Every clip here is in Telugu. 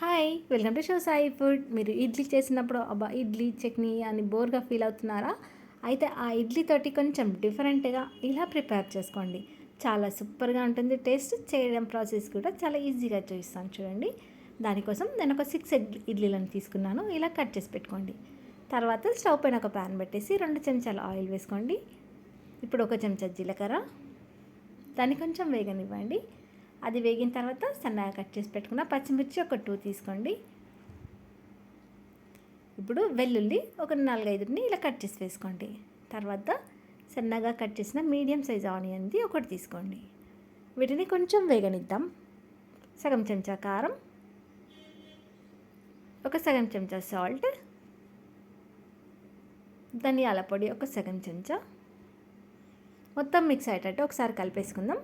Hi, welcome to show Sai food. మీరు ఇడ్లీ చేసినప్పుడు అబ్బా ఇడ్లీ చట్నీ అని బోర్గా ఫీల్ అవుతున్నారా? అయితే ఆ ఇడ్లీతోటి కొంచెం డిఫరెంట్గా ఇలా ప్రిపేర్ చేసుకోండి. చాలా సూపర్గా ఉంటుంది. టేస్ట్ చేయడం ప్రాసెస్ కూడా చాలా ఈజీగా చూపిస్తాను చూడండి. దానికోసం నేను ఒక 6 ఇడ్లీలను తీసుకున్నాను. ఇలా కట్ చేసి పెట్టుకోండి. తర్వాత స్టవ్ పైన ఒక ప్యాన్ పెట్టేసి 2 చెంచాల ఆయిల్ వేసుకోండి. ఇప్పుడు 1 చెంచా జీలకర్ర, దాన్ని కొంచెం వేగనివ్వండి. అది వేగిన తర్వాత సన్నగా కట్ చేసి పెట్టుకున్న పచ్చిమిర్చి ఒక 2 తీసుకోండి. ఇప్పుడు వెల్లుల్లి ఒక 4-5ని ఇలా కట్ చేసి వేసుకోండి. తర్వాత సన్నగా కట్ చేసిన మీడియం సైజ్ ఆనియన్ది ఒకటి తీసుకోండి. వీటిని కొంచెం వేగనిద్దాం. సగం చెంచా కారం, ఒక సగం చెంచా సాల్ట్, ధనియాల పొడి ఒక సగం చెంచా, మొత్తం మిక్స్ అయ్యేటట్టు ఒకసారి కలిపేసుకుందాం.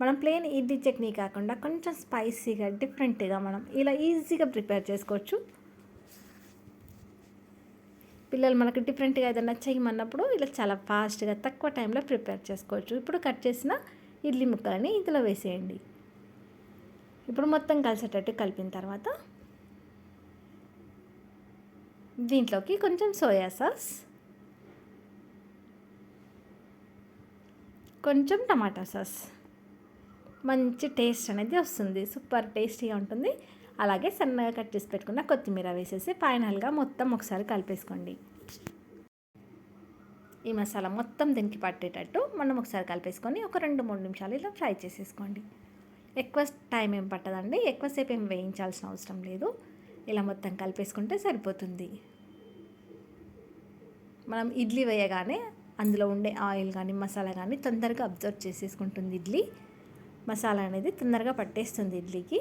మనం ప్లెయిన్ ఇడ్లీ చట్నీ కాకుండా కొంచెం స్పైసీగా డిఫరెంట్గా మనం ఇలా ఈజీగా ప్రిపేర్ చేసుకోవచ్చు. పిల్లలు మనకు డిఫరెంట్గా ఏదైనా చేయమన్నప్పుడు ఇలా చాలా ఫాస్ట్గా తక్కువ టైంలో ప్రిపేర్ చేసుకోవచ్చు. ఇప్పుడు కట్ చేసిన ఇడ్లీ ముక్కలని ఇందులో వేసేయండి. ఇప్పుడు మొత్తం కలిసేటట్టు కలిపిన తర్వాత దీంట్లోకి కొంచెం సోయా సాస్, కొంచెం టమాటా సాస్, మంచి టేస్ట్ అనేది వస్తుంది. సూపర్ టేస్టీగా ఉంటుంది. అలాగే సన్నగా కట్ చేసి పెట్టుకున్న కొత్తిమీర వేసేసి ఫైనల్గా మొత్తం ఒకసారి కలిపేసుకోండి. ఈ మసాలా మొత్తం దీనికి పట్టేటట్టు మనం ఒకసారి కలిపేసుకొని ఒక 2-3 నిమిషాలు ఇలా ఫ్రై చేసేసుకోండి. ఎక్కువ టైం ఏం పట్టదండి, ఎక్కువసేపు ఏం వేయించాల్సిన అవసరం లేదు. ఇలా మొత్తం కలిపేసుకుంటే సరిపోతుంది. మనం ఇడ్లీ వేయగానే అందులో ఉండే ఆయిల్ కానీ మసాలా కానీ తొందరగా అబ్జర్వ్ చేసేసుకుంటుంది. ఇడ్లీ మసాలా అనేది తొందరగా పట్టేస్తుంది ఇడ్లీకి.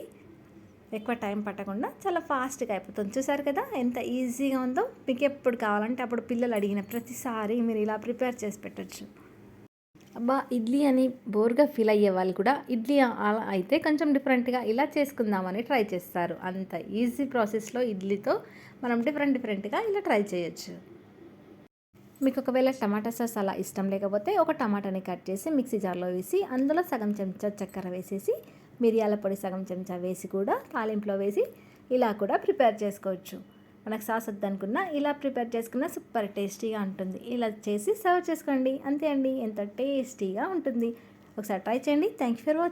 ఎక్కువ టైం పట్టకుండా చాలా ఫాస్ట్గా అయిపోతుంది. చూసారు కదా ఎంత ఈజీగా ఉందో. మీకు ఎప్పుడు కావాలంటే అప్పుడు పిల్లలు అడిగిన ప్రతిసారి మీరు ఇలా ప్రిపేర్ చేసి పెట్టచ్చు. అబ్బా ఇడ్లీ అని బోర్గా ఫీల్ అయ్యే వాళ్ళు కూడా ఇడ్లీ అలా అయితే కొంచెం డిఫరెంట్గా ఇలా చేసుకుందామని ట్రై చేస్తారు. అంత ఈజీ ప్రాసెస్లో ఇడ్లీతో మనం డిఫరెంట్గా ఇలా ట్రై చేయొచ్చు. మీకు ఒకవేళ టమాటా సాస్ అలా ఇష్టం లేకపోతే ఒక టమాటాని కట్ చేసి మిక్సీ జార్లో వేసి అందులో సగం చెంచా చక్కెర వేసేసి మిరియాల పొడి సగం చెంచా వేసి కూడా తాలింపులో వేసి ఇలా కూడా ప్రిపేర్ చేసుకోవచ్చు. మనకు సాస్ వద్దనుకున్నా ఇలా ప్రిపేర్ చేసుకున్న సూపర్ టేస్టీగా ఉంటుంది. ఇలా చేసి సర్వ్ చేసుకోండి. అంతే అండి, ఎంత టేస్టీగా ఉంటుంది. ఒకసారి ట్రై చేయండి. Thank you for watching.